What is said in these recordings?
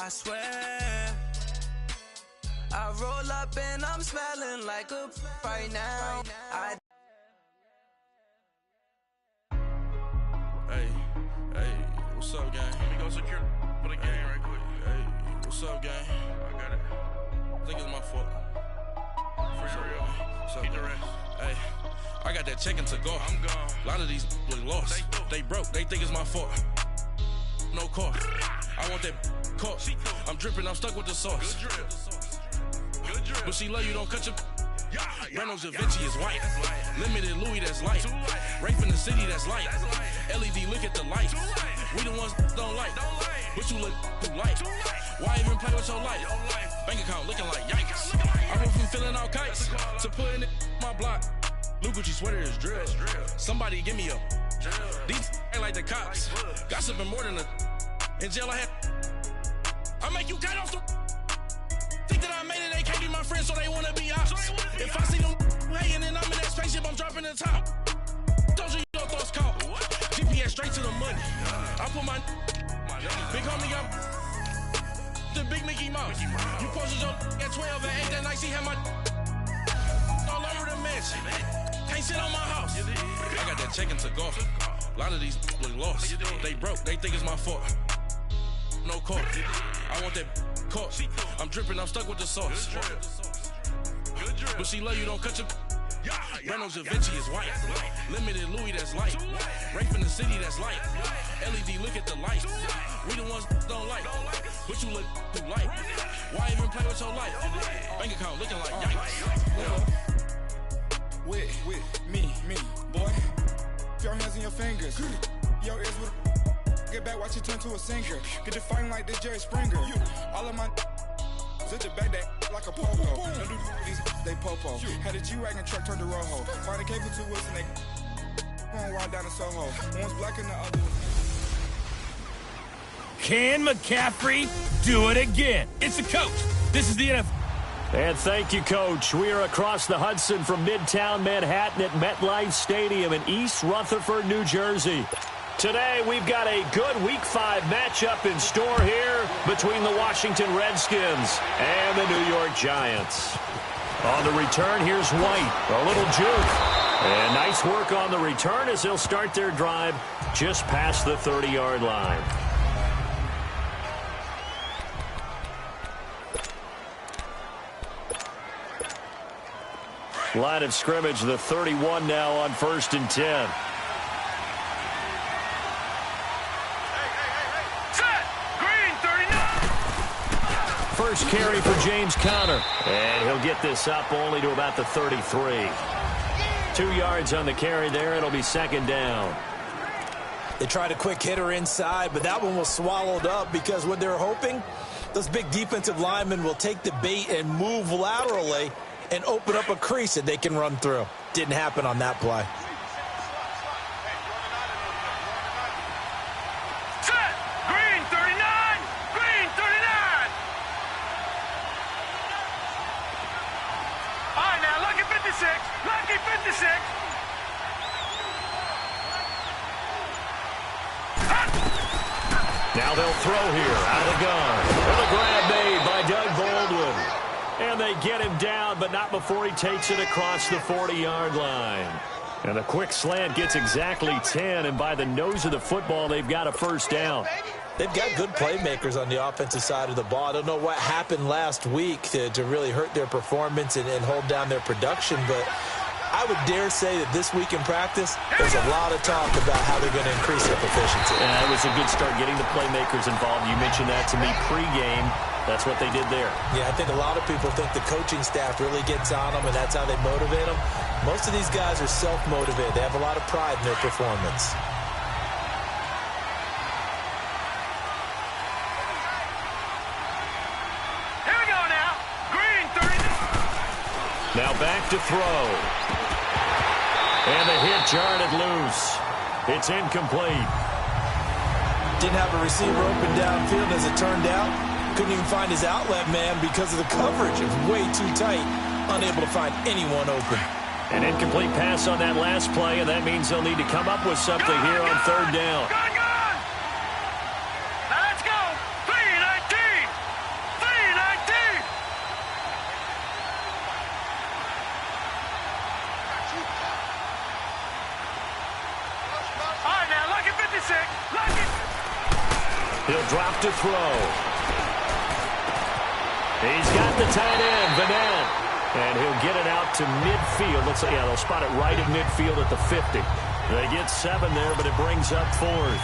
I swear. I roll up and I'm smelling like a right now. Hey, what's up, gang? Let me go secure for the game right quick. Hey, what's up, gang? I got it. I think it's my fault. For real. Keep the rest. Hey, I got that check-in to go. I'm gone. A lot of these look lost. They broke. They think it's my fault. No car. I want that caught. I'm dripping. I'm stuck with the sauce. Good drip. Good drip. But she love you. Don't cut your. Yeah. Reynolds Da Vinci is white. That's light. Limited Louis, that's light. Too light. Rape in the city, that's light. That's light. LED, look at the lights. Too light. We the ones don't like. Don't like. But you look too light. Too light. Why even play with your life? Your life. Bank account looking like yikes. Looking like I went from filling out kites That's to putting it in my block. Blue Gucci sweater is drill. That's drill. Somebody give me a. Drill. These ain't like the cops. Like bugs. Gossiping more than a. In jail I had. I make you cut off the. Think that I made it, they can't be my friends, so they wanna be ops. If I see them hanging and I'm in that spaceship, I'm dropping the top. Told you don't thoughts caught. GPS straight to the money. I put my big homie up. The big Mickey Mouse. You posted your at 12 and 8 that night, she had my all over the mansion. Can't sit on my house. I got that check-in to go. A lot of these look lost. They broke, they think it's my fault. No car. I want that caught. I'm dripping, I'm stuck with the sauce. Good drip. But she love you, don't cut your. Reynolds Da Vinci is white. Limited Louis, that's light. Rape in the city, that's light. LED, look at the lights. We the ones don't like. But you look too light. Why even play with your life? Bank account looking like yikes. With me, boy. Your hands in your fingers. Your ears with get back, watch it turn to a singer. Get the fighting like this Jerry Springer. All of my sit the back that like a pogo. Don't do these, they popo. Had a G-Wagon truck turned to Rojo. Find a cable to us and they going wild down in Soho. One's black and the other one. Can McCaffrey do it again? It's the coach. This is the NFL. And thank you, Coach. We are across the Hudson from Midtown Manhattan at MetLife Stadium in East Rutherford, New Jersey. Today, we've got a good Week 5 matchup in store here between the Washington Redskins and the New York Giants. On the return, here's White. A little juke. And nice work on the return as they'll start their drive just past the 30-yard line. Line of scrimmage, the 31 now on 1st and 10. First carry for James Conner. And he'll get this up only to about the 33. 2 yards on the carry there. It'll be 2nd down. They tried a quick hitter inside, but that one was swallowed up because what they're hoping, those big defensive linemen will take the bait and move laterally and open up a crease that they can run through. Didn't happen on that play. Set! Green 39! Green 39! All right, now, lucky 56. Lucky 56. Now they'll throw here out of the gun. With a grab made by Doug Baldwin. And they get him down, but not before he takes it across the 40-yard line. And a quick slant gets exactly 10, and by the nose of the football, they've got a 1st down. They've got good playmakers on the offensive side of the ball. I don't know what happened last week to really hurt their performance and hold down their production, but I would dare say that this week in practice, there's a lot of talk about how they're going to increase their proficiency. And it was a good start getting the playmakers involved. You mentioned that to me pregame. That's what they did there. Yeah, I think a lot of people think the coaching staff really gets on them, and that's how they motivate them. Most of these guys are self-motivated. They have a lot of pride in their performance. Here we go now. Green 30. Now back to throw. And the hit jarred it loose. It's incomplete. Didn't have a receiver open downfield as it turned out. Couldn't even find his outlet man because of the coverage. It was way too tight. Unable to find anyone open. An incomplete pass on that last play, and that means they'll need to come up with something here on 3rd down. Gone! Now let's go. 3-19. Lucky. He'll drop to throw. He's got the tight end, Vanette. And he'll get it out to midfield. They'll spot it right at midfield at the 50. They get 7 there, but it brings up 4th.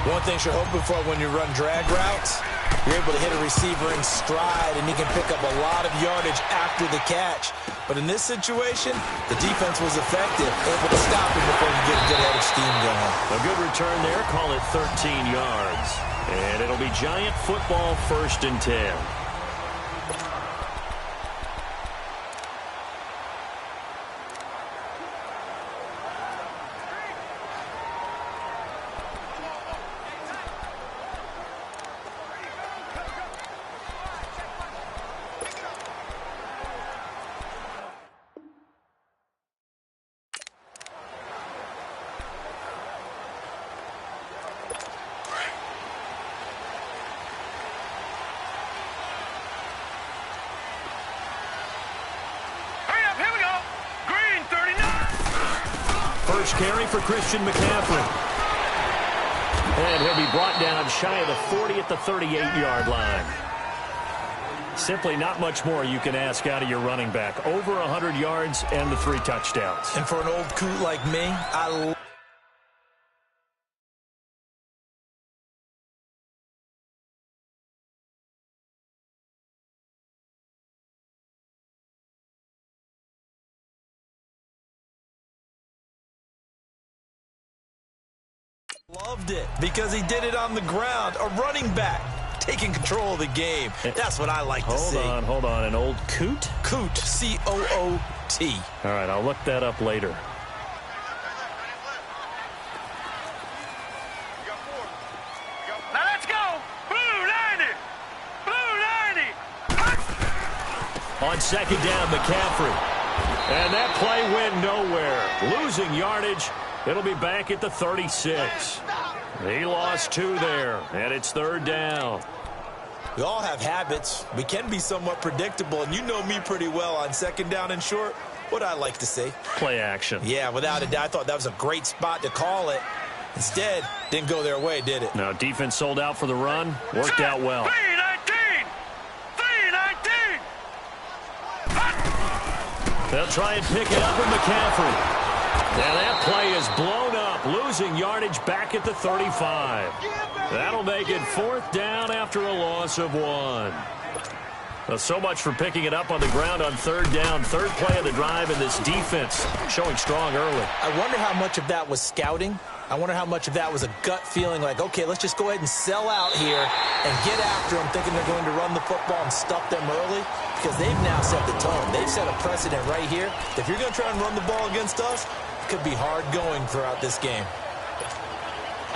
One thing you're hoping for when you run drag routes, you're able to hit a receiver in stride, and he can pick up a lot of yardage after the catch. But in this situation, the defense was effective, able to stop him before he get a good head of steam going. A good return there, call it 13 yards. And it'll be Giant football, 1st and 10. First carry for Christian McCaffrey. And he'll be brought down shy of the 40 at the 38-yard line. Simply not much more you can ask out of your running back. Over 100 yards and the 3 touchdowns. And for an old coot like me, I loved it because he did it on the ground. A running back taking control of the game. That's what I like to see. Hold on. An old coot? Coot, C-O-O-T. All right, I'll look that up later. Now let's go. Blue 90. Blue 90. On 2nd down, McCaffrey. And that play went nowhere. Losing yardage. It'll be back at the 36. He lost 2 there, and it's 3rd down. We all have habits. We can be somewhat predictable, and you know me pretty well on 2nd down and short. What I like to see. Play action. Yeah, without a doubt. I thought that was a great spot to call it. Instead, didn't go their way, did it? No, defense sold out for the run. Worked out well. 319. 319. They'll try and pick it up with McCaffrey. Now that play is blown up, losing yardage back at the 35. That'll make it 4th down after a loss of 1. Well, so much for picking it up on the ground on 3rd down. 3rd play of the drive, and this defense showing strong early. I wonder how much of that was scouting. I wonder how much of that was a gut feeling like, okay, let's just go ahead and sell out here and get after them, thinking they're going to run the football and stuff them early, because they've now set the tone. They've set a precedent right here. If you're going to try and run the ball against us, could be hard going throughout this game.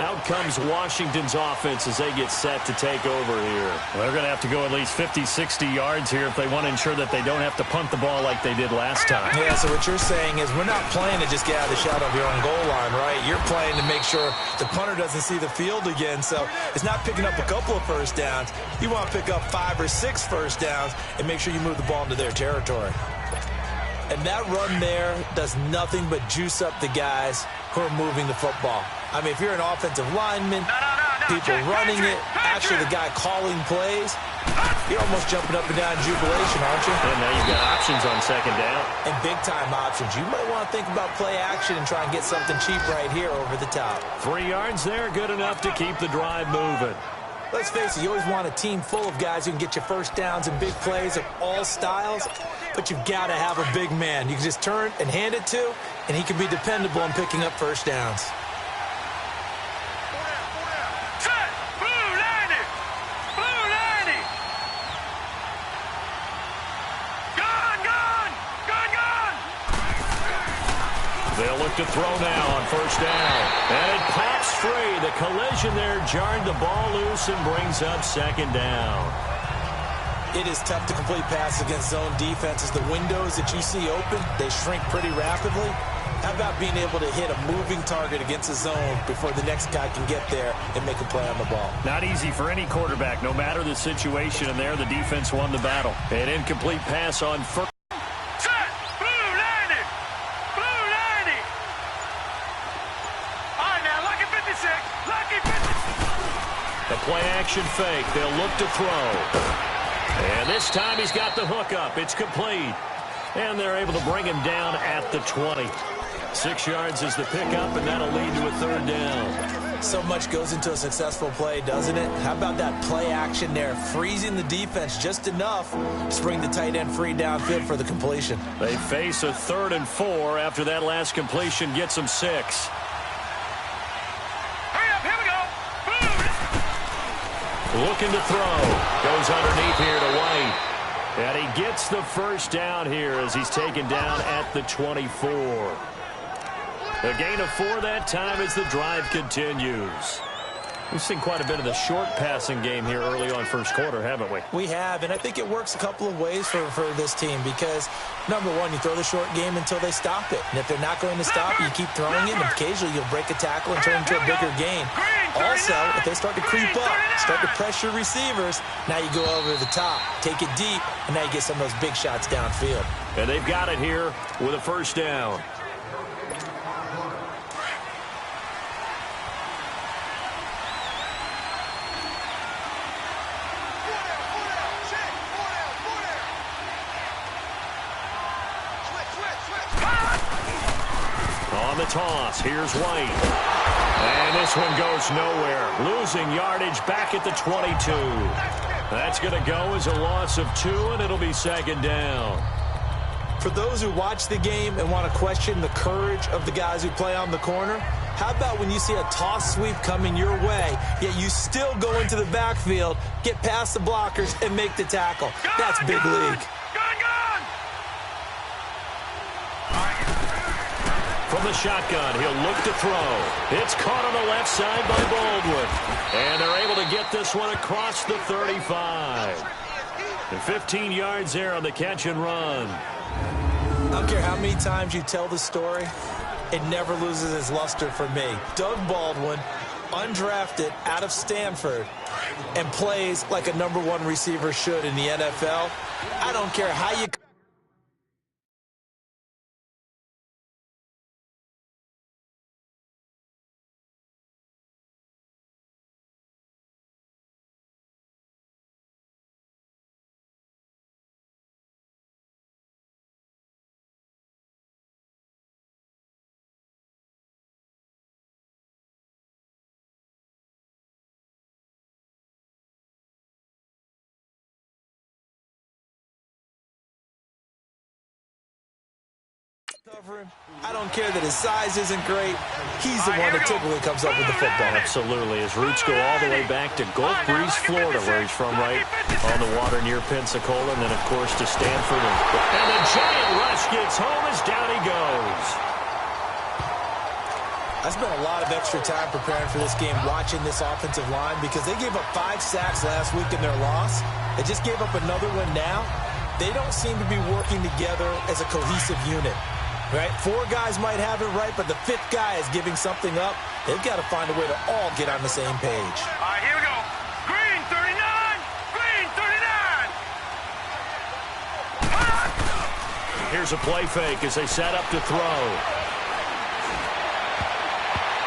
Out comes Washington's offense as they get set to take over here. Well, they're going to have to go at least 50, 60 yards here if they want to ensure that they don't have to punt the ball like they did last time. Yeah, so what you're saying is we're not playing to just get out of the shadow of your own goal line, right? You're playing to make sure the punter doesn't see the field again. So it's not picking up a couple of first downs. You want to pick up 5 or 6 first downs and make sure you move the ball into their territory. And that run there does nothing but juice up the guys who are moving the football. I mean, if you're an offensive lineman, people running it, actually the guy calling plays, you're almost jumping up and down in jubilation, aren't you? And now you've got options on 2nd down. And big-time options. You might want to think about play action and try and get something cheap right here over the top. 3 yards there, good enough to keep the drive moving. Let's face it, you always want a team full of guys who can get you first downs and big plays of all styles, but you've got to have a big man you can just turn and hand it to, and he can be dependable in picking up first downs. Set. Blue 90. Blue 90. Gone. They'll look to throw now on 1st down. And it pops free. The collision there jarred the ball loose and brings up 2nd down. It is tough to complete passes against zone defenses. The windows that you see open, they shrink pretty rapidly. How about being able to hit a moving target against a zone before the next guy can get there and make a play on the ball? Not easy for any quarterback, no matter the situation. And there, the defense won the battle. An incomplete pass on 1st. Set. Blue 90. Blue 90. All right, now, lucky 56. 56. Lucky 56. The play action fake. They'll look to throw. And this time he's got the hook up. It's complete. And they're able to bring him down at the 20. 6 yards is the pickup, and that'll lead to a third down. So much goes into a successful play, doesn't it? How about that play action there? Freezing the defense just enough to bring the tight end free downfield for the completion. They face a 3rd and 4 after that last completion gets them 6. Hurry up, here we go. Boom. Looking to throw. Goes underneath here to White. And he gets the first down here as he's taken down at the 24. A gain of 4 that time as the drive continues. We've seen quite a bit of the short passing game here early on first quarter, haven't we? We have, and I think it works a couple of ways for this team because, number one, you throw the short game until they stop it. And if they're not going to stop it, you keep throwing it, and occasionally you'll break a tackle and turn it into a bigger gain. Also, if they start to creep up, start to pressure receivers, now you go over the top, take it deep, and now you get some of those big shots downfield. And they've got it here with a first down. On the toss, here's White. And this one goes nowhere. Losing yardage back at the 22. That's going to go as a loss of 2, and it'll be 2nd down. For those who watch the game and want to question the courage of the guys who play on the corner, how about when you see a toss sweep coming your way, yet you still go into the backfield, get past the blockers, and make the tackle? That's big league. From the shotgun, he'll look to throw. It's caught on the left side by Baldwin. And they're able to get this one across the 35. And 15 yards there on the catch and run. I don't care how many times you tell the story, it never loses its luster for me. Doug Baldwin, undrafted out of Stanford, and plays like a #1 receiver should in the NFL. I don't care how you... I don't care that his size isn't great. He's the one that typically comes up with the football. Absolutely. His roots go all the way back to Gulf Breeze, Florida, where he's from, right on the water near Pensacola, and then, of course, to Stanford. And the giant rush gets home as down he goes. I spent a lot of extra time preparing for this game watching this offensive line because they gave up 5 sacks last week in their loss. They just gave up another one now. They don't seem to be working together as a cohesive unit. Right? 4 guys might have it right, but the 5th guy is giving something up. They've got to find a way to all get on the same page. All right, here we go. Green 39. Green 39. Here's a play fake as they set up to throw.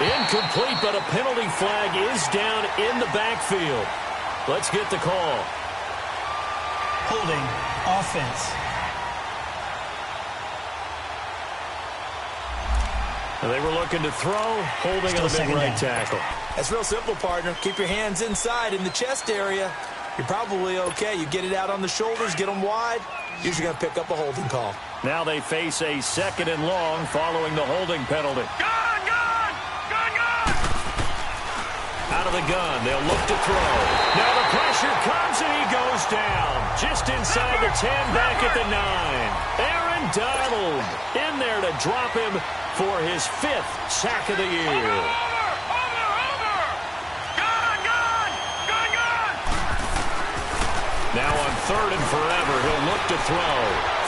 Incomplete, but a penalty flag is down in the backfield. Let's get the call. Holding offense. They were looking to throw, holding on the big right tackle. That's real simple, partner. Keep your hands inside in the chest area. You're probably okay. You get it out on the shoulders, get them wide. Usually going to pick up a holding call. Now they face a 2nd and long following the holding penalty. Gun, gun, gun, gun. Out of the gun, they'll look to throw. Now the pressure comes and he goes down. Just inside the 10, back at the 9. Aaron Donald in there to drop him for his 5th sack of the year. Over. Gun, gun, gun, gun. Now on 3rd and forever, he'll look to throw.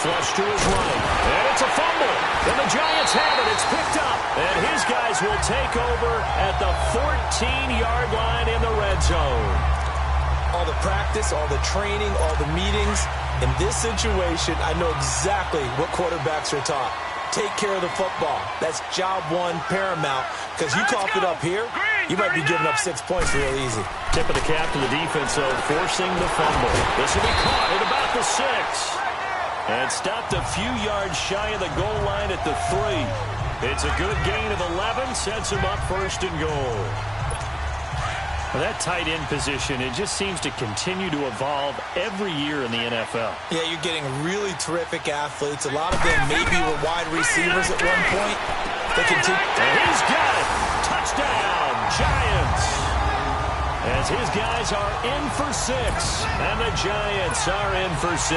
Flush to his right. And it's a fumble. And the Giants have it. It's picked up. And his guys will take over at the 14-yard line in the red zone. All the practice, all the training, all the meetings. In this situation, I know exactly what quarterbacks are taught. Take care of the football. That's job 1 paramount because you cough it up here, you might be giving up 6 points real easy. Tip of the cap to the defense, though, forcing the fumble. This will be caught at about the 6. And stopped a few yards shy of the goal line at the 3. It's a good gain of 11, sets him up 1st and goal. Well, that tight end position, it just seems to continue to evolve every year in the NFL. Yeah, you're getting really terrific athletes. A lot of them maybe were wide receivers at one point. They continue. And he's got it. Touchdown, Giants. As his guys are in for 6, and the Giants are in for 6.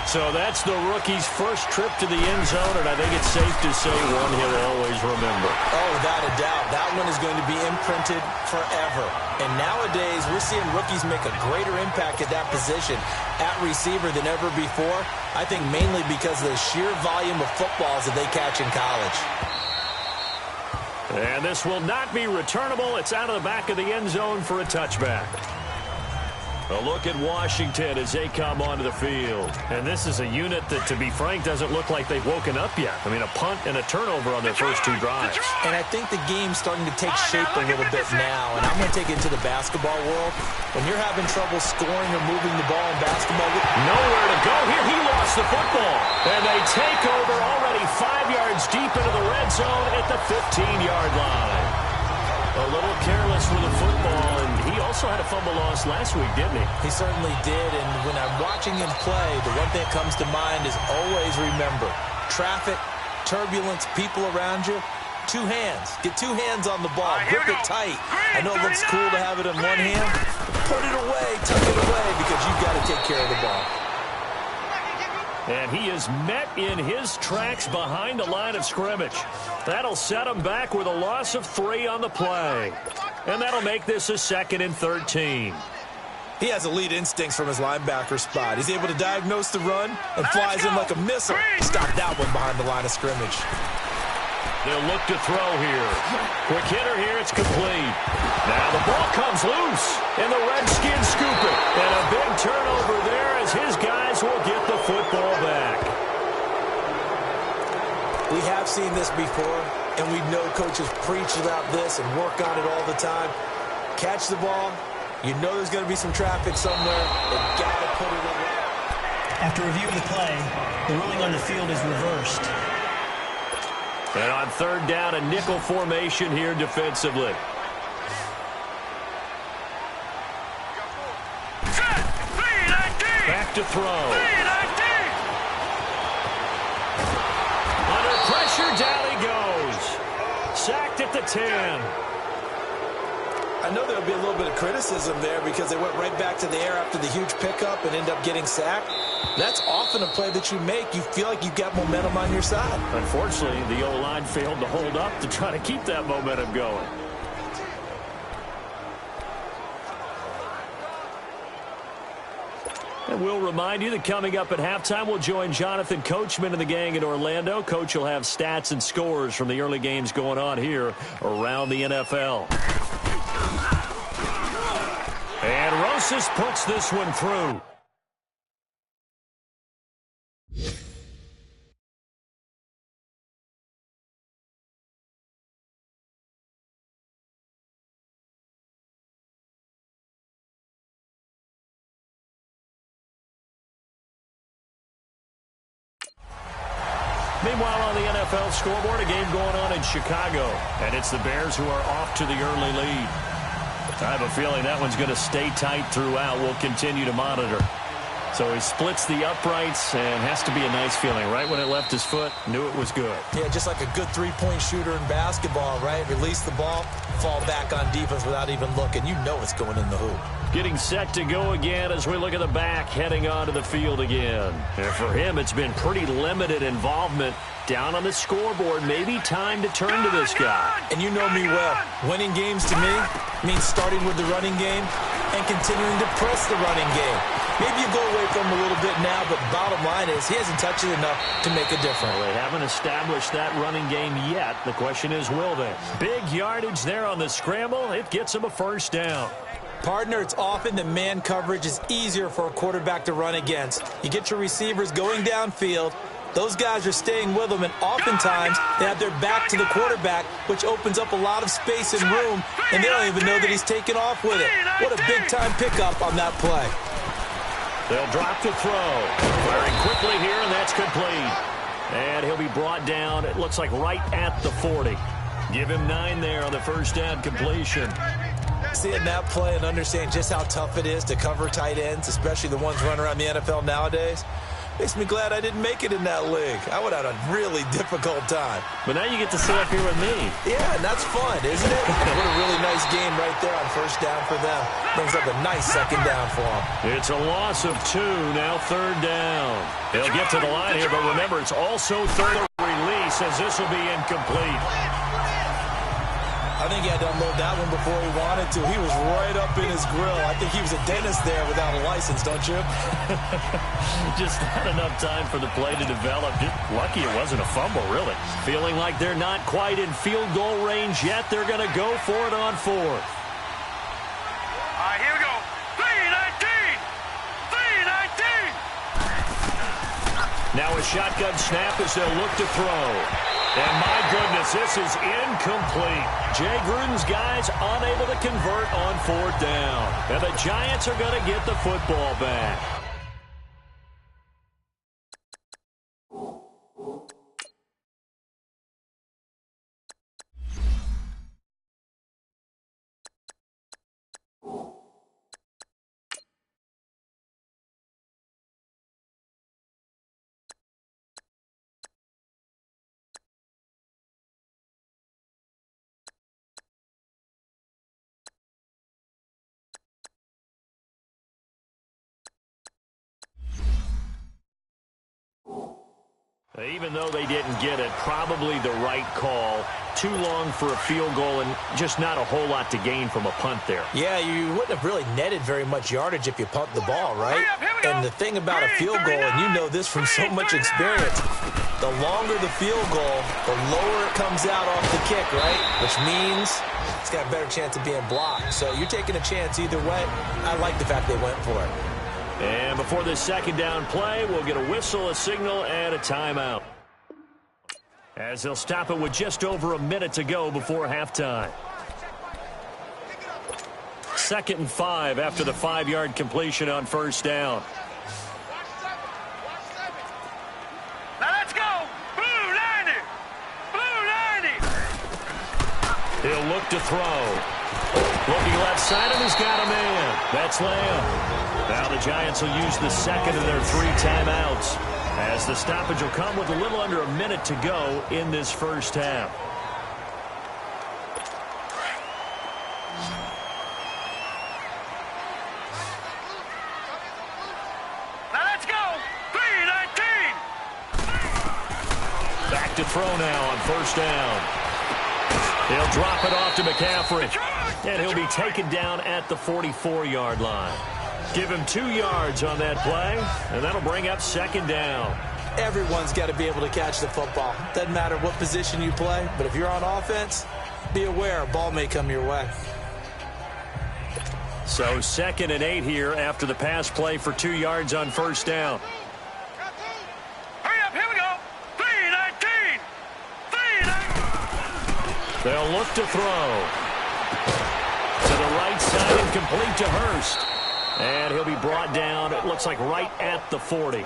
So that's the rookie's first trip to the end zone, and I think it's safe to say one he'll always remember. Oh, without a doubt. That one is going to be imprinted forever. And nowadays, we're seeing rookies make a greater impact at that position at receiver than ever before. I think mainly because of the sheer volume of footballs that they catch in college. And this will not be returnable. It's out of the back of the end zone for a touchback. A look at Washington as they come onto the field. And this is a unit that, to be frank, doesn't look like they've woken up yet. I mean, a punt and a turnover on their first 2 drives. And I think the game's starting to take shape a little bit now. And I'm going to take it to the basketball world. When you're having trouble scoring or moving the ball in basketball. Nowhere to go here. He lost the football. And they take over already 5 yards deep into the red zone at the 15-yard line. A little careless with the football, and he also had a fumble loss last week, didn't he? He certainly did, and when I'm watching him play, the one thing that comes to mind is always remember, traffic, turbulence, people around you, 2 hands. Get 2 hands on the ball. Grip it tight. I know it looks cool to have it in one hand. Put it away, tuck it away, because you've got to take care of the ball. And he is met in his tracks behind the line of scrimmage. That'll set him back with a loss of 3 on the play. And that'll make this a 2nd and 13. He has elite instincts from his linebacker spot. He's able to diagnose the run and flies in like a missile. Stop that one behind the line of scrimmage. They'll look to throw here. Quick hitter here, it's complete. Now the ball comes loose, and the Redskins scoop it. And a big turnover there as his guys will get the football back. We have seen this before, and we know coaches preach about this and work on it all the time. Catch the ball. You know there's going to be some traffic somewhere. They've got to put it away. After reviewing the play, the ruling on the field is reversed. And on 3rd down, a nickel formation here defensively. Back to throw. Under pressure, down he goes. Sacked at the 10. I know there'll be a little bit of criticism there because they went right back to the air after the huge pickup and end up getting sacked. That's often a play that you make. You feel like you've got momentum on your side. Unfortunately, the O-line failed to hold up to try to keep that momentum going. And we'll remind you that coming up at halftime, we'll join Jonathan Coachman and the gang in Orlando. Coach will have stats and scores from the early games going on here around the NFL. And Rosas puts this one through. Meanwhile, on the NFL scoreboard, a game going on in Chicago. And it's the Bears who are off to the early lead. I have a feeling that one's going to stay tight throughout. We'll continue to monitor. So he splits the uprights and has to be a nice feeling. Right when it left his foot, knew it was good. Yeah, just like a good three-point shooter in basketball, right? Release the ball, fall back on defense without even looking. You know it's going in the hoop. Getting set to go again as we look at the back, heading onto the field again. And for him, it's been pretty limited involvement. Down on the scoreboard, maybe time to turn to this guy. And you know me well. Winning games to me means starting with the running game and continuing to press the running game. Maybe you go away from him a little bit now, but bottom line is he hasn't touched it enough to make a difference. Well, they haven't established that running game yet. The question is, will they? Big yardage there on the scramble. It gets him a first down. Partner, it's often that man coverage is easier for a quarterback to run against. You get your receivers going downfield, Those guys are staying with them, and oftentimes they have their back to the quarterback, which opens up a lot of space and room, and they don't even know that he's taken off with it. What a big-time pickup on that play. They'll drop the throw. Firing quickly here, and that's complete. And he'll be brought down, it looks like right at the 40. Give him 9 there on the first down completion. Seeing that play and understanding just how tough it is to cover tight ends, especially the ones running around the NFL nowadays, makes me glad I didn't make it in that league. I would have had a really difficult time. But now you get to sit up here with me. Yeah, and that's fun, isn't it? What a really nice game right there on first down for them. Brings up a nice second down for them. It's a loss of 2, now third down. They'll get to the line here, but remember, it's also third release as this will be incomplete. I think he had to unload that one before he wanted to. He was right up in his grill. I think he was a dentist there without a license, don't you? Just not enough time for the play to develop. Just lucky it wasn't a fumble, really. Feeling like they're not quite in field goal range yet. They're going to go for it on 4th. All right, here we go. 3-19! 3-19! Now a shotgun snap as they'll look to throw. And my goodness, this is incomplete. Jay Gruden's guys unable to convert on 4th down. And the Giants are going to get the football back. Even though they didn't get it, probably the right call. Too long for a field goal and just not a whole lot to gain from a punt there. Yeah, you wouldn't have really netted very much yardage if you pumped the ball, right? And the thing about a field goal, and you know this from so much experience, the longer the field goal, the lower it comes out off the kick, right? Which means it's got a better chance of being blocked. So you're taking a chance either way. I like the fact they went for it. And before this second down play, we'll get a whistle, a signal, and a timeout. As they'll stop it with just over a minute to go before halftime. 2nd and 5 after the 5-yard completion on first down. Now let's go! Blue 90! Blue 90! He'll look to throw. Looking left side, and he's got a man. That's Lamb. Now the Giants will use the second of their 3 timeouts, as the stoppage will come with a little under a minute to go in this first half. Now let's go! 3-19! Back to throw now on first down. He'll drop it off to McCaffrey, and he'll be taken down at the 44-yard line. Give him 2 yards on that play, and that'll bring up second down. Everyone's got to be able to catch the football. Doesn't matter what position you play, but if you're on offense, be aware a ball may come your way. So 2nd and 8 here after the pass play for 2 yards on first down. Hurry up, here we go! 3-19! 3-19! They'll look to throw. To the right side and complete to Hurst. And he'll be brought down, it looks like right at the 40.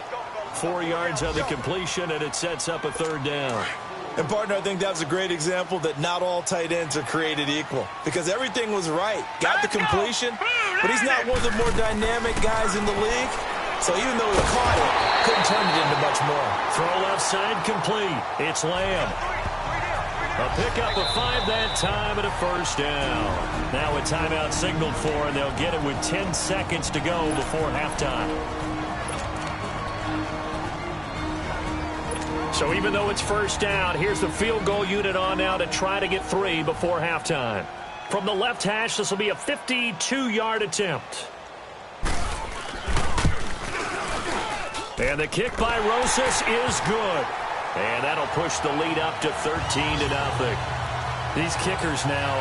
4 yards on the completion, and it sets up a third down. And, partner, I think that was a great example that not all tight ends are created equal, because everything was right. Got the completion, but he's not one of the more dynamic guys in the league. So even though he caught it, couldn't turn it into much more. Throw left side complete. It's Lamb. A pickup of 5 that time and a first down. Now a timeout signaled for, and they'll get it with 10 seconds to go before halftime. So even though it's first down, here's the field goal unit on now to try to get 3 before halftime. From the left hash, this will be a 52-yard attempt. And the kick by Rosas is good. And that'll push the lead up to 13-0. These kickers now,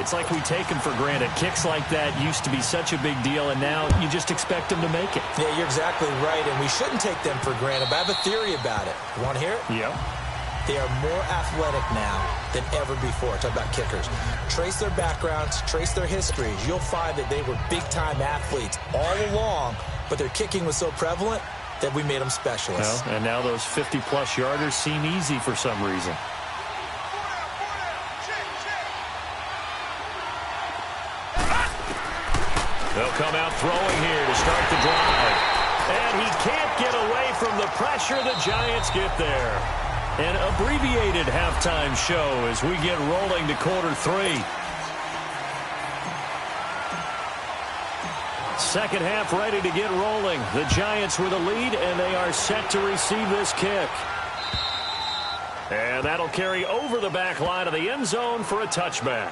it's like we take them for granted. Kicks like that used to be such a big deal, and now you just expect them to make it. Yeah, you're exactly right, and we shouldn't take them for granted. But I have a theory about it. You want to hear it? Yep. They are more athletic now than ever before. Talk about kickers. Trace their backgrounds, trace their histories. You'll find that they were big-time athletes all along, but their kicking was so prevalent that we made them specialists. Well, and now those 50-plus yarders seem easy for some reason. They'll come out throwing here to start the drive. And he can't get away from the pressure. The Giants get there. An abbreviated halftime show as we get rolling to quarter 3. Second half ready to get rolling. The Giants with a lead, and they are set to receive this kick. And that'll carry over the back line of the end zone for a touchback.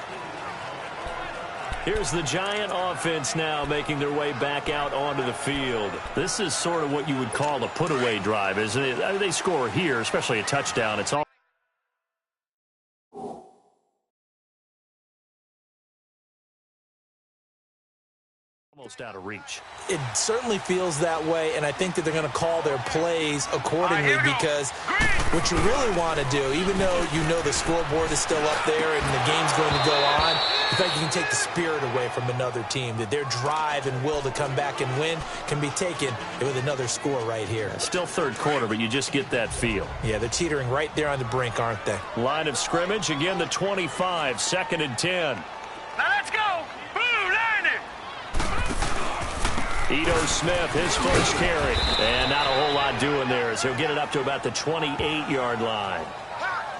Here's the Giant offense now making their way back out onto the field. This is sort of what you would call a put-away drive, isn't it? I mean, they score here, especially a touchdown. It's all almost out of reach. It certainly feels that way, and I think that they're going to call their plays accordingly because what you really want to do, even though you know the scoreboard is still up there and the game's going to go on, in fact, you can take the spirit away from another team, that their drive and will to come back and win can be taken with another score right here. Still third quarter, but you just get that feel. Yeah, they're teetering right there on the brink, aren't they? Line of scrimmage, again the 25, 2nd and 10. Now let's go. Blue line it. Ito Smith, his first carry. And not a whole lot doing there as he'll get it up to about the 28-yard line.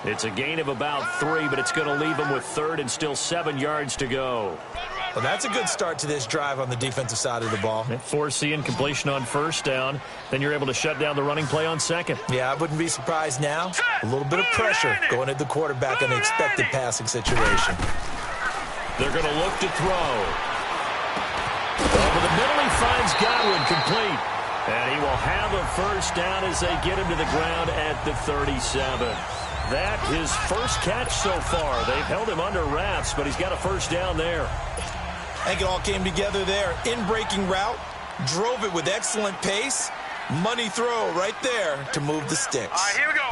It's a gain of about 3, but it's going to leave him with 3rd and still 7 yards to go. Well, that's a good start to this drive on the defensive side of the ball. Force the incompletion on first down. Then you're able to shut down the running play on 2nd. Yeah, I wouldn't be surprised now. A little bit of pressure going at the quarterback in the expected passing situation. They're going to look to throw. Over the middle, he finds Godwin complete. And he will have a first down as they get him to the ground at the 37. That his first catch so far. They've held him under wraps, but he's got a first down there. I think it all came together there. In-breaking route, drove it with excellent pace. Money throw right there to move the sticks. All right, here we go.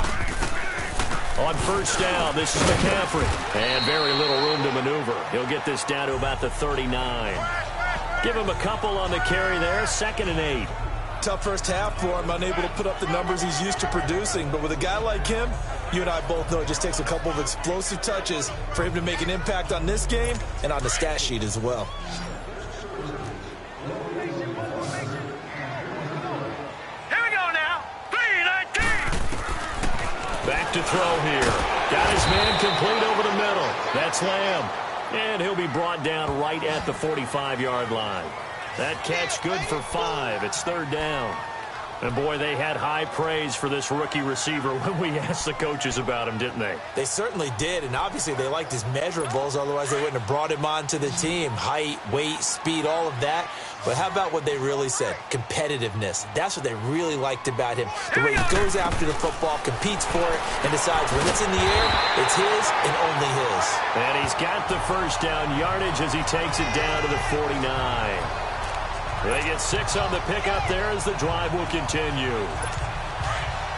On first down, this is McCaffrey. And very little room to maneuver. He'll get this down to about the 39. Give him a couple on the carry there, 2nd and 8. Tough first half for him, unable to put up the numbers he's used to producing. But with a guy like him, you and I both know it just takes a couple of explosive touches for him to make an impact on this game and on the stat sheet as well. Here we go now. 3-19. Back to throw here. Got his man complete over the middle. That's Lamb. And he'll be brought down right at the 45-yard line. That catch good for 5. It's 3rd down. And, boy, they had high praise for this rookie receiver when we asked the coaches about him, didn't they? They certainly did, and obviously they liked his measurables. Otherwise, they wouldn't have brought him onto the team. Height, weight, speed, all of that. But how about what they really said? Competitiveness. That's what they really liked about him. The way he goes after the football, competes for it, and decides when it's in the air, it's his and only his. And he's got the first down yardage as he takes it down to the 49. They get 6 on the pickup there as the drive will continue.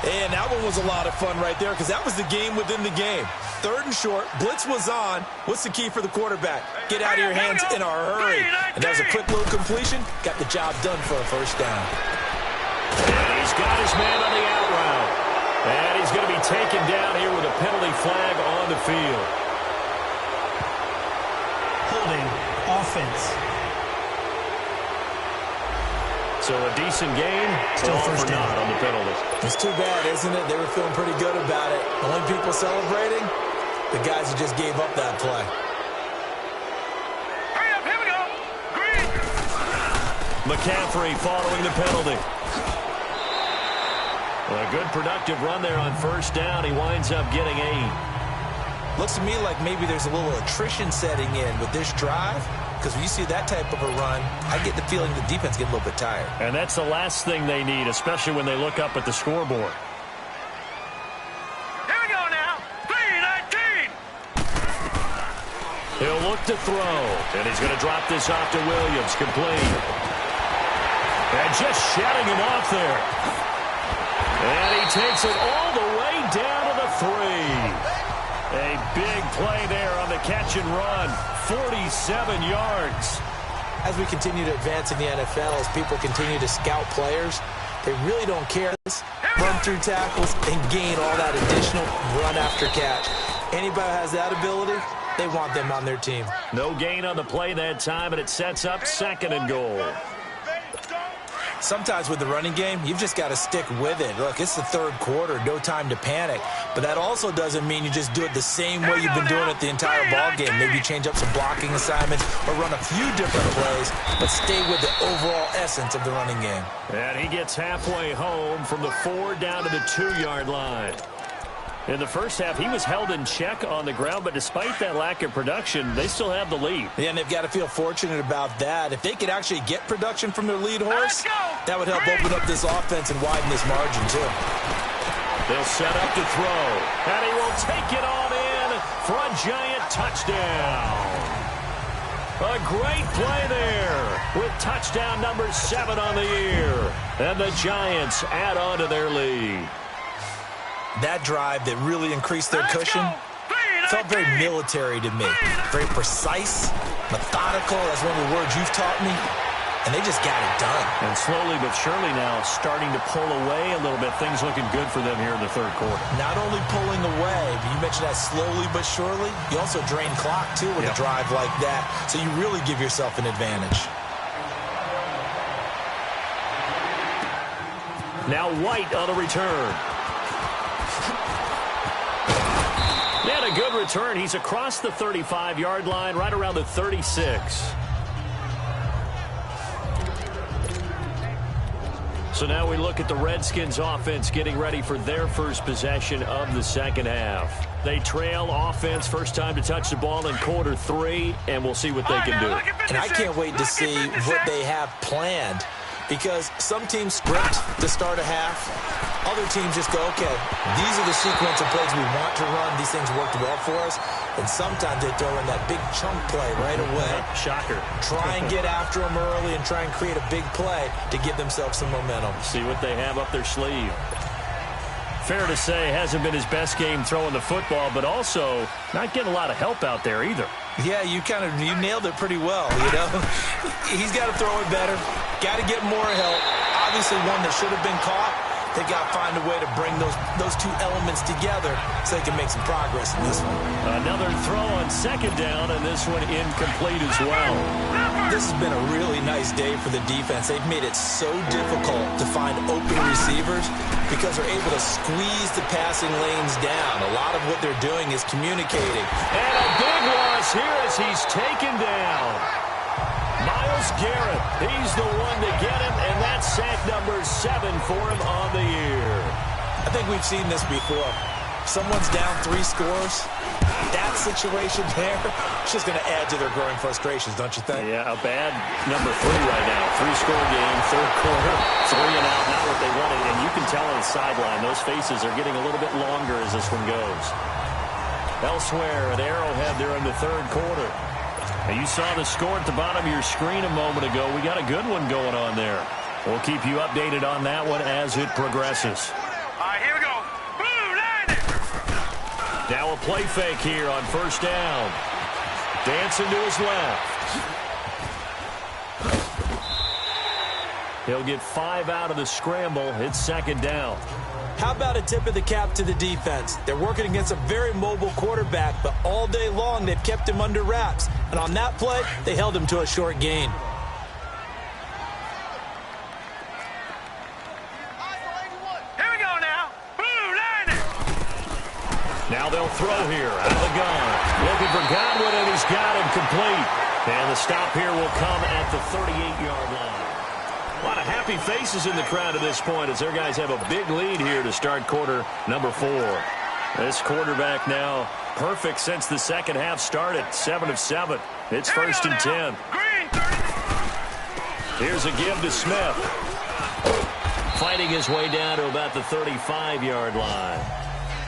And that one was a lot of fun right there because that was the game within the game. 3rd and short, blitz was on. What's the key for the quarterback? Get out of your hands in a hurry. And that was a quick little completion. Got the job done for a first down. And he's got his man on the out route. And he's going to be taken down here with a penalty flag on the field. Holding offense. So a decent game, Still first down. not on the penalty. It's too bad, isn't it? They were feeling pretty good about it. The only people celebrating, the guys who just gave up that play. Hurry up, here we go. Green. McCaffrey following the penalty. Well, a good productive run there on first down. He winds up getting 8. Looks to me like maybe there's a little attrition setting in with this drive. Because when you see that type of a run, I get the feeling the defense get a little bit tired. And that's the last thing they need, especially when they look up at the scoreboard. Here we go now. 3-19. He'll look to throw, and he's going to drop this off to Williams, complete. And just shutting him off there. And he takes it all the way down to the 3. A big play there on the catch and run, 47 yards. As we continue to advance in the NFL, as people continue to scout players, they really don't care. Run through tackles and gain all that additional run after catch. Anybody who has that ability, they want them on their team. No gain on the play that time, and it sets up 2nd and goal. Sometimes with the running game, you've just got to stick with it. Look, it's the 3rd quarter, no time to panic. But that also doesn't mean you just do it the same way you've been doing it the entire ball game. Maybe change up some blocking assignments or run a few different plays, but stay with the overall essence of the running game. And he gets halfway home from the 4 down to the 2-yard line. In the first half, he was held in check on the ground, but despite that lack of production, they still have the lead. Yeah, and they've got to feel fortunate about that. If they could actually get production from their lead horse, that would help open up this offense and widen this margin, too. They'll set up to throw, and he will take it on in for a giant touchdown. A great play there with touchdown number 7 on the year. And the Giants add on to their lead. That drive that really increased their cushion felt very military to me. Very precise, methodical. That's one of the words you've taught me. And they just got it done. And slowly but surely now starting to pull away a little bit. Things looking good for them here in the 3rd quarter. Not only pulling away, but you mentioned that slowly but surely. You also drain clock, too, with a drive like that. So you really give yourself an advantage. Now White on the return. And a good return. He's across the 35-yard line, right around the 36. So now we look at the Redskins offense getting ready for their first possession of the 2nd half. They trail offense, first time to touch the ball in quarter 3, and we'll see what they can do. And I can't wait to see what they have planned, because some teams script to start a half. Other teams just go, okay, these are the sequence of plays we want to run. These things worked well for us. And sometimes they throw in that big chunk play right away. Shocker. Try and get after them early and try and create a big play to give themselves some momentum. See what they have up their sleeve. Fair to say, hasn't been his best game throwing the football, but also not getting a lot of help out there either. Yeah, you nailed it pretty well, you know. He's got to throw it better. Got to get more help. Obviously one that should have been caught. They got to find a way to bring those two elements together so they can make some progress in this one. Another throw on 2nd down, and this one incomplete as well. This has been a really nice day for the defense. They've made it so difficult to find open receivers because they're able to squeeze the passing lanes down. A lot of what they're doing is communicating. And a big loss here as he's taken down. Myles Garrett, he's the one to get him, and that's sack number 7 for him on the year. I think we've seen this before. Someone's down 3 scores. That situation there, it's just going to add to their growing frustrations, don't you think? Yeah, a bad number 3 right now. 3-score game, 3rd quarter, 3 and out, not what they wanted. And you can tell on the sideline, those faces are getting a little bit longer as this one goes. Elsewhere at Arrowhead, they're in the 3rd quarter. And you saw the score at the bottom of your screen a moment ago. We got a good one going on there. We'll keep you updated on that one as it progresses. All right, here we go. Blue line. Now a play fake here on 1st down. Dancing to his left. He'll get 5 out of the scramble. It's 2nd down. How about a tip of the cap to the defense? They're working against a very mobile quarterback, but all day long they've kept him under wraps. And on that play, they held him to a short gain. Here we go now. Blue line. Now they'll throw here out of the gun. Looking for Godwin, and he's got him complete. And the stop here will come at the 38-yard line. A lot of happy faces in the crowd at this point as their guys have a big lead here to start quarter number 4. This quarterback now perfect since the 2nd half started. 7 of 7. It's 1st and 10. Here's a give to Smith. Fighting his way down to about the 35-yard line.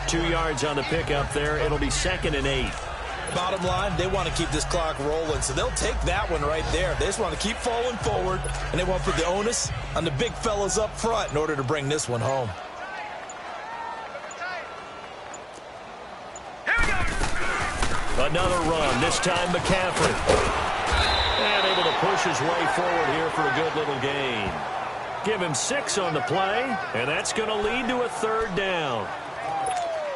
2 yards on the pickup there. It'll be 2nd and 8. Bottom line, they want to keep this clock rolling, so they'll take that one right there. They just want to keep falling forward, and they want to put the onus on the big fellas up front in order to bring this one home. Another run, this time McCaffrey. And able to push his way forward here for a good little gain. Give him 6 on the play, and that's going to lead to a 3rd down.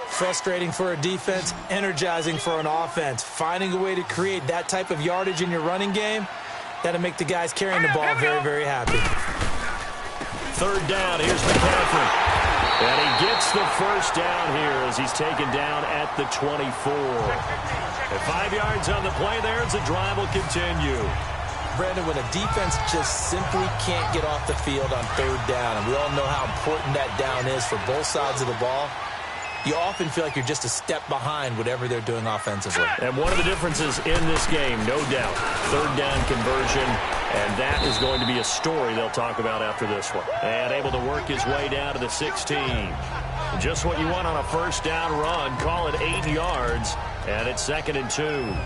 Frustrating for a defense, energizing for an offense. Finding a way to create that type of yardage in your running game, that'll make the guys carrying the ball very, very happy. 3rd down, here's McCaffrey. And he gets the 1st down here as he's taken down at the 24. And 5 yards on the play there as the drive will continue. Brandon, when a defense just simply can't get off the field on 3rd down, and we all know how important that down is for both sides of the ball, you often feel like you're just a step behind whatever they're doing offensively. And one of the differences in this game, no doubt, 3rd down conversion, and that is going to be a story they'll talk about after this one. And able to work his way down to the 16. Just what you want on a 1st down run. Call it 8 yards, and it's 2nd and 2.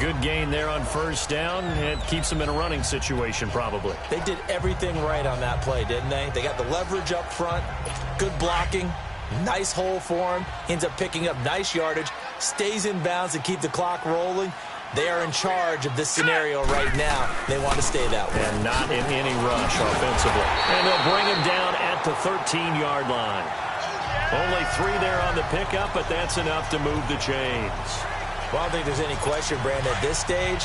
Good gain there on 1st down. It keeps them in a running situation probably. They did everything right on that play, didn't they? They got the leverage up front, good blocking, nice hole for him. Ends up picking up nice yardage, stays in bounds to keep the clock rolling. They are in charge of this scenario right now. They want to stay that way. And not in any rush offensively. And they'll bring him down at the 13-yard line. Only 3 there on the pickup, but that's enough to move the chains. Well, I don't think there's any question, Brandon, at this stage,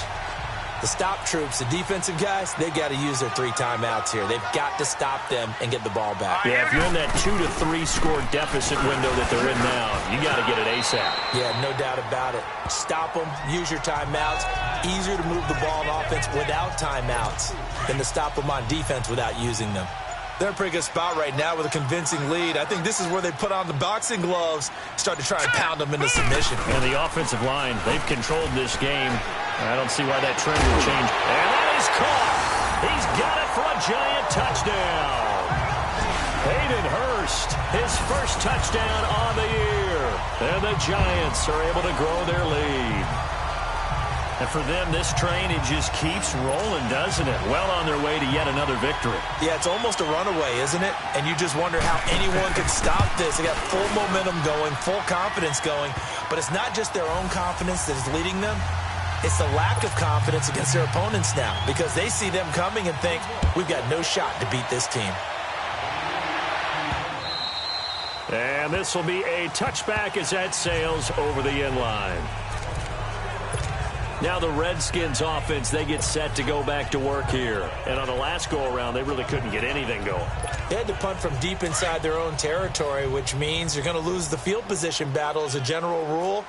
the stop troops, the defensive guys, they've got to use their 3 timeouts here. They've got to stop them and get the ball back. Yeah, if you're in that 2 to 3 score deficit window that they're in now, you got to get it ASAP. Yeah, no doubt about it. Stop them, use your timeouts. Easier to move the ball on offense without timeouts than to stop them on defense without using them. They're in a pretty good spot right now with a convincing lead. I think this is where they put on the boxing gloves, start to try and pound them into submission. And the offensive line, they've controlled this game. I don't see why that trend will change. And that is caught. He's got it for a giant touchdown. Hayden Hurst, his 1st touchdown on the year. And the Giants are able to grow their lead. And for them, this train, it just keeps rolling, doesn't it? Well on their way to yet another victory. Yeah, it's almost a runaway, isn't it? And you just wonder how anyone could stop this. They got full momentum going, full confidence going. But it's not just their own confidence that is leading them. It's the lack of confidence against their opponents now because they see them coming and think, we've got no shot to beat this team. And this will be a touchback as that sails over the end line. Now the Redskins offense, they get set to go back to work here. And on the last go-around, they really couldn't get anything going. They had to punt from deep inside their own territory, which means you're going to lose the field position battle as a general rule.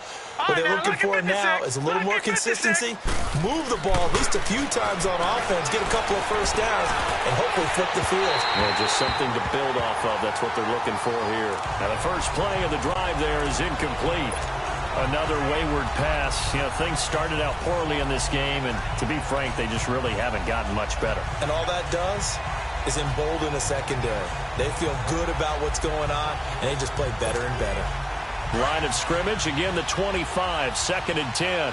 What they're looking for now is a little more consistency, move the ball at least a few times on offense, get a couple of 1st downs, and hopefully flip the field. Well, just something to build off of. That's what they're looking for here. Now the first play of the drive there is incomplete. Another wayward pass. You know, things started out poorly in this game, and to be frank, they just really haven't gotten much better. And all that does is embolden the secondary. They feel good about what's going on, and they just play better and better. Line of scrimmage, again the 25, 2nd and 10.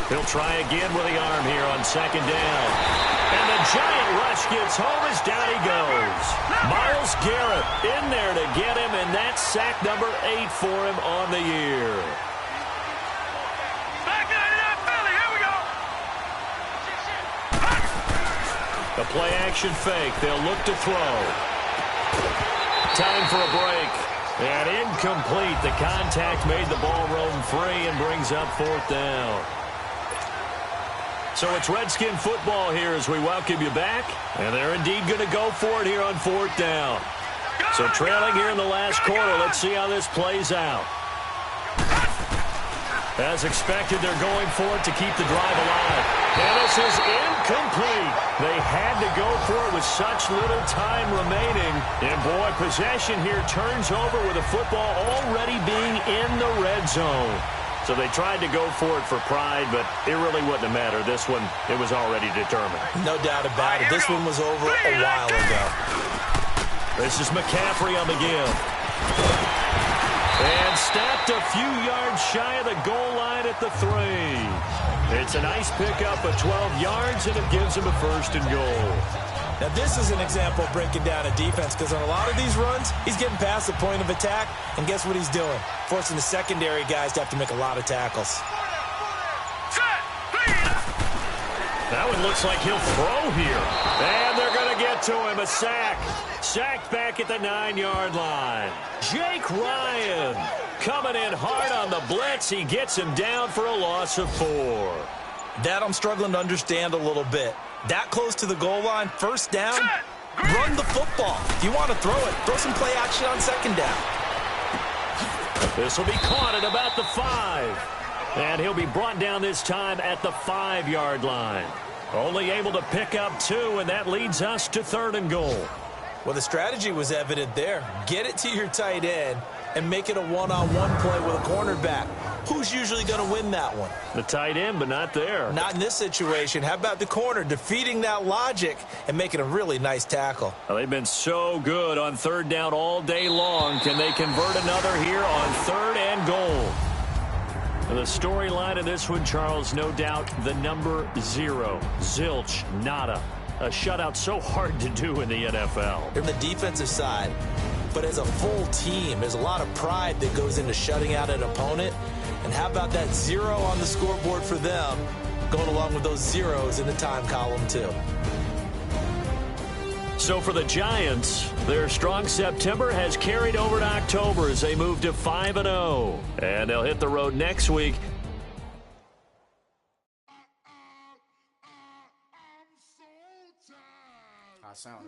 He'll try again with the arm here on 2nd down. And the giant rush gets home as down he goes. Myles Garrett in there to get him, and that's sack number 8 for him on the year. The play-action fake. They'll look to throw. Time for a break. And incomplete. The contact made the ball roam free and brings up 4th down. So it's Redskin football here as we welcome you back. And they're indeed going to go for it here on 4th down. So trailing here in the last quarter. Let's see how this plays out. As expected, they're going for it to keep the drive alive. And this is incomplete. They had to go for it with such little time remaining. And boy, possession here turns over with the football already being in the red zone. So they tried to go for it for pride, but it really wouldn't have mattered. This one, it was already determined. No doubt about it. This one was over a while ago. This is McCaffrey on the give. And snapped a few yards shy of the goal line at the 3. It's a nice pickup of 12 yards, and it gives him a 1st and goal. Now, this is an example of breaking down a defense, because on a lot of these runs, he's getting past the point of attack, and guess what he's doing? Forcing the secondary guys to have to make a lot of tackles. That one looks like he'll throw here. And they're going to get to him. A sack. Sacked back at the 9-yard line. Jake Ryan coming in hard on the blitz. He gets him down for a loss of 4. That I'm struggling to understand a little bit. That close to the goal line, 1st down, run the football. If you want to throw it, throw some play action on 2nd down. This will be caught at about the 5. And he'll be brought down this time at the 5-yard line. Only able to pick up 2, and that leads us to 3rd and goal. Well, the strategy was evident there. Get it to your tight end and make it a one-on-one play with a cornerback. Who's usually going to win that one? The tight end, but not there. Not in this situation. How about the corner defeating that logic and making a really nice tackle? Well, they've been so good on 3rd down all day long. Can they convert another here on 3rd and goal? The storyline of this one, Charles, no doubt the number 0. Zilch, nada. A shutout so hard to do in the NFL. From the defensive side, but as a full team, there's a lot of pride that goes into shutting out an opponent. And how about that 0 on the scoreboard for them, going along with those zeros in the time column, too. So for the Giants, their strong September has carried over to October as they move to 5-0. And they'll hit the road next week. I sound